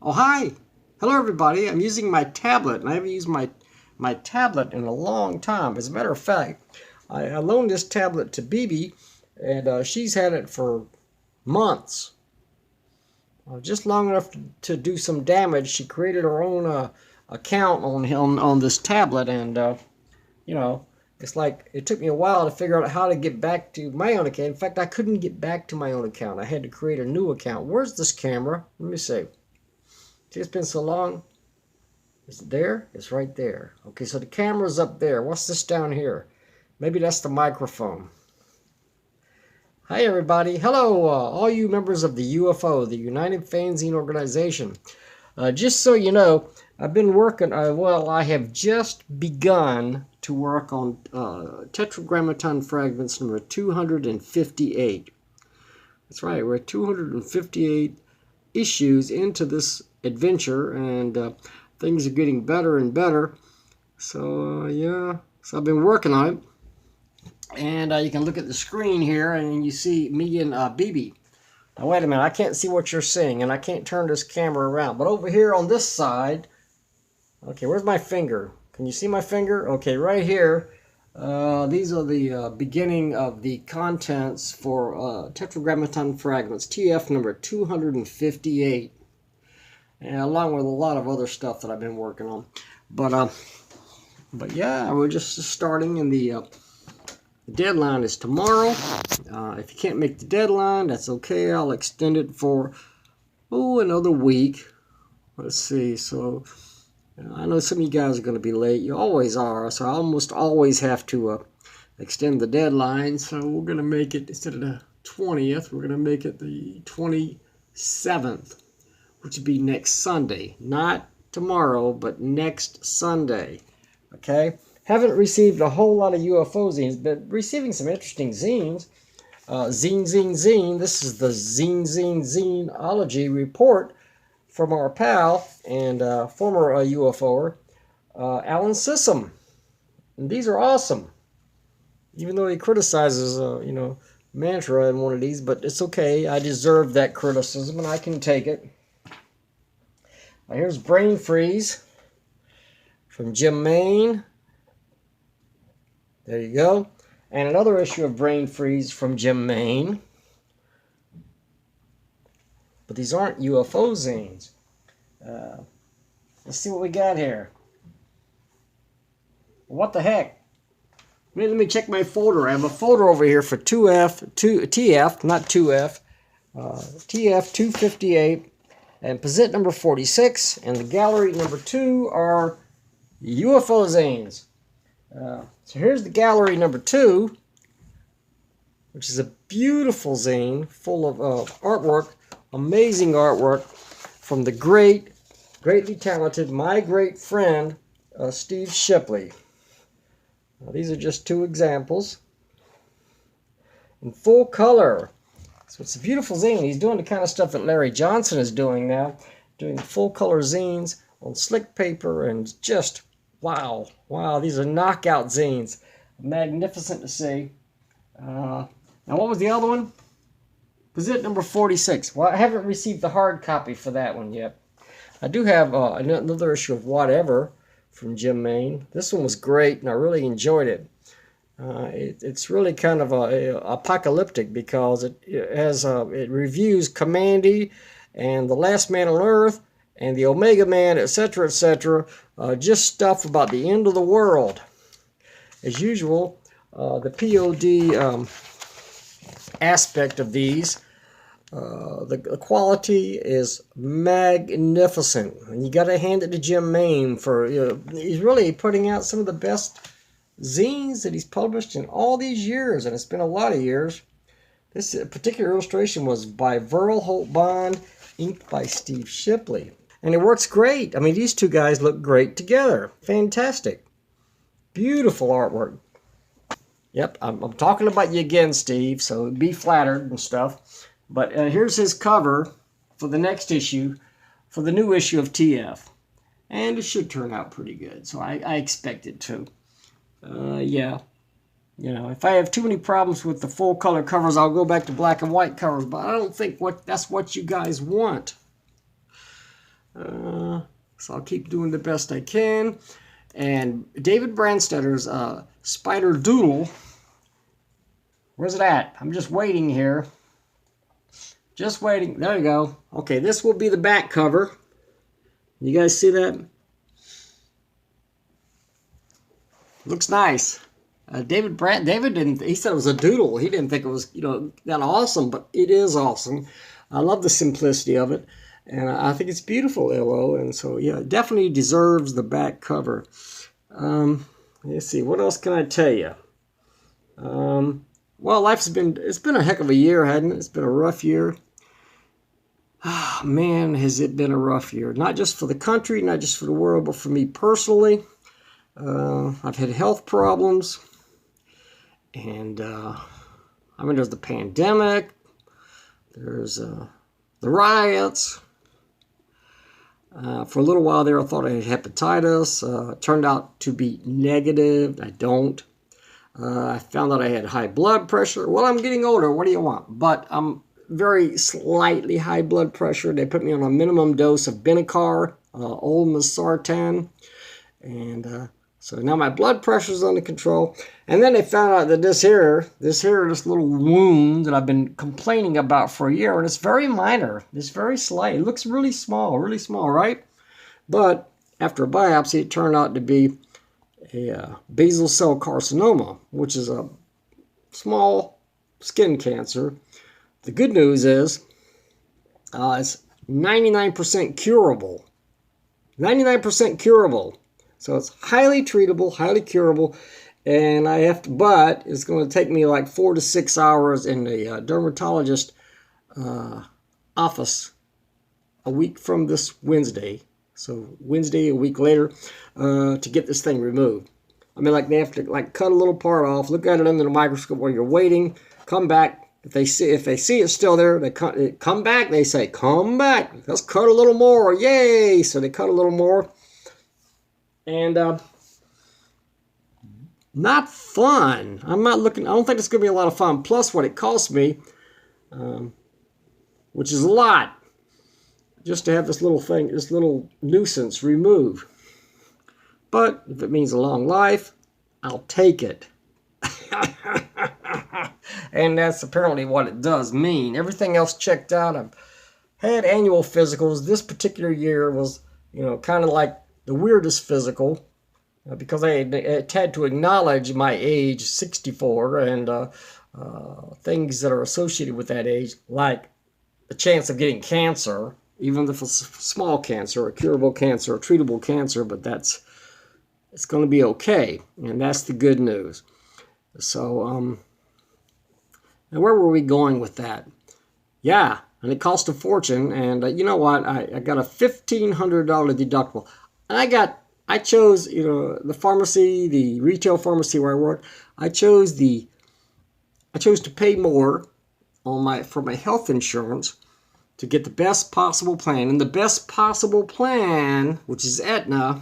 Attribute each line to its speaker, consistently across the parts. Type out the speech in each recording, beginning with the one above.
Speaker 1: Oh, hi. Hello, everybody. I'm using my tablet, and I haven't used my tablet in a long time. As a matter of fact, I loaned this tablet to BB, and she's had it for months. Just long enough to do some damage. She created her own account on this tablet, and you know, it's like it took me a while to figure out how to get back to my own account. In fact, I couldn't get back to my own account. I had to create a new account. Where's this camera? Let me see. It's been so long. Is it there? It's right there. Okay, so the camera's up there. What's this down here? Maybe that's the microphone. Hi, everybody. Hello, all you members of the UFO, the United Fanzine Organization. Just so you know, I've been working, well, I have just begun to work on Tetragrammaton fragments number 258. That's right, we're at 258 issues into this adventure, and things are getting better and better. So yeah, so I've been working on it, and you can look at the screen here and you see me and BB. Now wait a minute, I can't see what you're seeing, and I can't turn this camera around, but over here on this side, okay, where's my finger? Can you see my finger? Okay, right here, these are the beginning of the contents for Tetragrammaton fragments, TF number 258. And along with a lot of other stuff that I've been working on, but yeah, we're just starting, and the deadline is tomorrow. If you can't make the deadline, that's okay. I'll extend it for another week. Let's see. So I know some of you guys are going to be late. You always are. So I almost always have to extend the deadline. So we're going to make it, instead of the 20th, we're going to make it the 27th. Which would be next Sunday. Not tomorrow, but next Sunday. Okay? Haven't received a whole lot of UFO zines, but receiving some interesting zines. Zine. This is the ZINE-OLOGY report from our pal and former UFOer, Alan Sissom. And these are awesome. Even though he criticizes, Mantra in one of these, but it's okay. I deserve that criticism, and I can take it. Here's Brain Freeze from Jim Maine. There you go. And another issue of Brain Freeze from Jim Maine. But these aren't UFO zines. Let's see what we got here. What the heck? Let me check my folder. I have a folder over here for TF, not 2F. TF 258. And Posit number 46 and the gallery number 2 are UFO zines. So here's the gallery number 2, which is a beautiful zine full of artwork, amazing artwork from the greatly talented, my great friend, Steve Shipley. Now, these are just 2 examples in full color. So it's a beautiful zine. He's doing the kind of stuff that Larry Johnson is doing now, doing full-color zines on slick paper, and just, wow, these are knockout zines. Magnificent to see. Now, what was the other one? Posit number 46. Well, I haven't received the hard copy for that one yet. I do have another issue of Whatever from Jim Maine. This one was great, and I really enjoyed it. It's really kind of apocalyptic, because it reviews Commandy and the Last Man on Earth and the Omega Man, etc., etc. Just stuff about the end of the world. As usual, the POD aspect of these, the quality is magnificent, and you got to hand it to Jim Maine for he's really putting out some of the best zines that he's published in all these years, and it's been a lot of years. This particular illustration was by Verl Holt Bond, inked by Steve Shipley, and it works great. I mean, these 2 guys look great together. Fantastic, beautiful artwork. Yep, I'm talking about you again, Steve, so be flattered and stuff. But here's his cover for the next issue, for the new issue of TF, and it should turn out pretty good. So I expect it to. Yeah, if I have too many problems with the full color covers, I'll go back to black and white covers, but I don't think that's what you guys want. So I'll keep doing the best I can. And David Branstadter's Spider Doodle. Where's it at? I'm just waiting here. Just waiting. There you go. Okay, this will be the back cover. You guys see that? Looks nice. David didn't. He said it was a doodle. He didn't think it was, that awesome, but it is awesome. I love the simplicity of it, and I think it's beautiful, LO. And so, yeah, it definitely deserves the back cover. Let's see. What else can I tell you? Well, it's been a heck of a year, hasn't it? It's been a rough year. Oh, man, has it been a rough year. Not just for the country, not just for the world, but for me personally. I've had health problems. And, there's the pandemic. There's the riots. For a little while there, I thought I had hepatitis. It turned out to be negative. I don't. I found out I had high blood pressure. Well, I'm getting older. What do you want? But I'm very slightly high blood pressure. They put me on a minimum dose of Benicar, olmesartan. And so now my blood pressure is under control. And then they found out that this little wound that I've been complaining about for a year, and it's very minor. It's very slight. It looks really small, right? But after a biopsy, it turned out to be a basal cell carcinoma, which is a small skin cancer. The good news is it's 99% curable. 99% curable. So it's highly treatable, highly curable, and but it's going to take me like 4 to 6 hours in the dermatologist office a week from this Wednesday. So Wednesday, a week later, to get this thing removed. They have to cut a little part off, look at it under the microscope while you're waiting, come back. If they see it's still there, they come back. They say, "Come back. Let's cut a little more." Yay! So they cut a little more. And not fun. I don't think it's going to be a lot of fun. Plus what it cost me, which is a lot, just to have this little nuisance removed. But if it means a long life, I'll take it. And that's apparently what it does mean. Everything else checked out. I've had annual physicals. This particular year was, kind of like the weirdest physical, because I had to acknowledge my age, 64, and things that are associated with that age, like the chance of getting cancer, even if it's small cancer, a curable cancer, a treatable cancer, but it's going to be okay, and that's the good news. So, and where were we going with that? Yeah, and it cost a fortune, and you know what? I got a $1,500 deductible. I chose, the pharmacy, the retail pharmacy where I work. I chose to pay more for my health insurance to get the best possible plan. And the best possible plan, which is Aetna,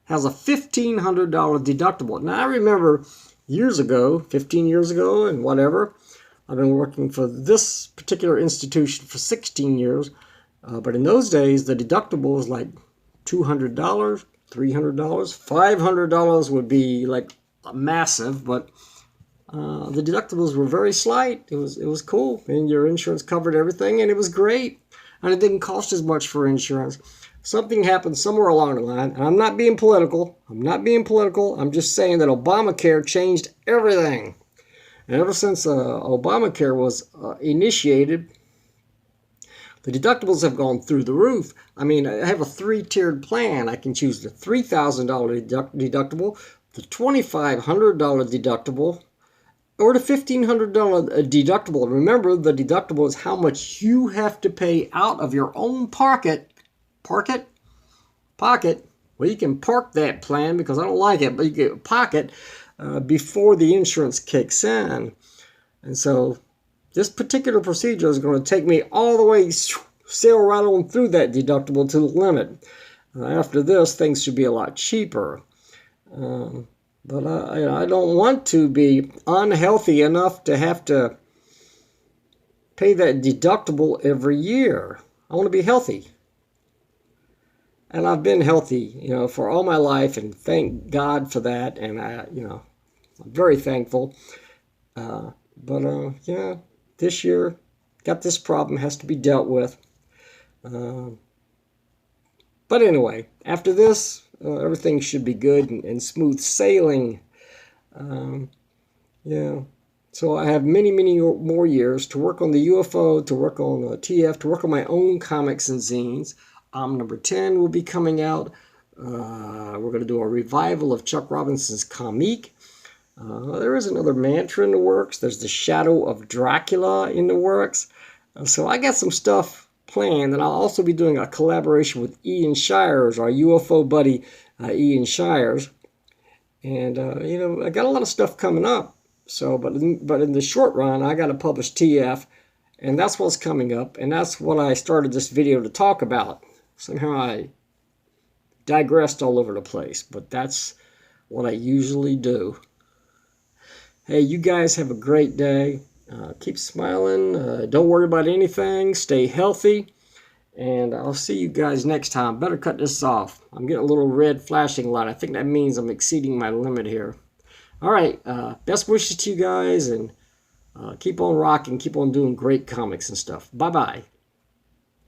Speaker 1: has a $1,500 deductible. Now I remember years ago, 15 years ago and whatever, I've been working for this particular institution for 16 years. But in those days, the deductible was like $200, $300, $500 would be like massive, but the deductibles were very slight. It was cool, and your insurance covered everything, and it was great, and it didn't cost as much for insurance. Something happened somewhere along the line, and I'm not being political. I'm just saying that Obamacare changed everything, and ever since Obamacare was initiated, the deductibles have gone through the roof. I have a 3-tiered plan. I can choose the $3,000 deductible, the $2,500 deductible, or the $1,500 deductible. Remember, the deductible is how much you have to pay out of your own pocket. Pocket? Well, you can park that plan because I don't like it, but you get pocket before the insurance kicks in. And so this particular procedure is going to take me all the way, sail right on through that deductible to the limit. After this, things should be a lot cheaper. But I don't want to be unhealthy enough to have to pay that deductible every year. I want to be healthy. and I've been healthy, you know, for all my life, and thank God for that. And you know, I'm very thankful. Yeah, this year got this problem, has to be dealt with. But anyway, after this, everything should be good and smooth sailing. Yeah. So I have many, many more years to work on the UFO, to work on TF, to work on my own comics and zines. Number 10 will be coming out. We're going to do a revival of Chuck Robinson's comique. There is another mantra in the works. There's the Shadow of Dracula in the works. So I got some stuff planned, and I'll also be doing a collaboration with Ian Shires, our UFO buddy, Ian Shires. And, you know, I got a lot of stuff coming up. So, but in the short run, I got to publish TF, and that's what's coming up, and that's what I started this video to talk about. Somehow I digressed all over the place, but that's what I usually do. Hey, you guys have a great day. Keep smiling. Don't worry about anything. Stay healthy. And I'll see you guys next time. Better cut this off. I'm getting a little red flashing light. I think that means I'm exceeding my limit here. All right. Best wishes to you guys. And keep on rocking. Keep on doing great comics and stuff. Bye-bye.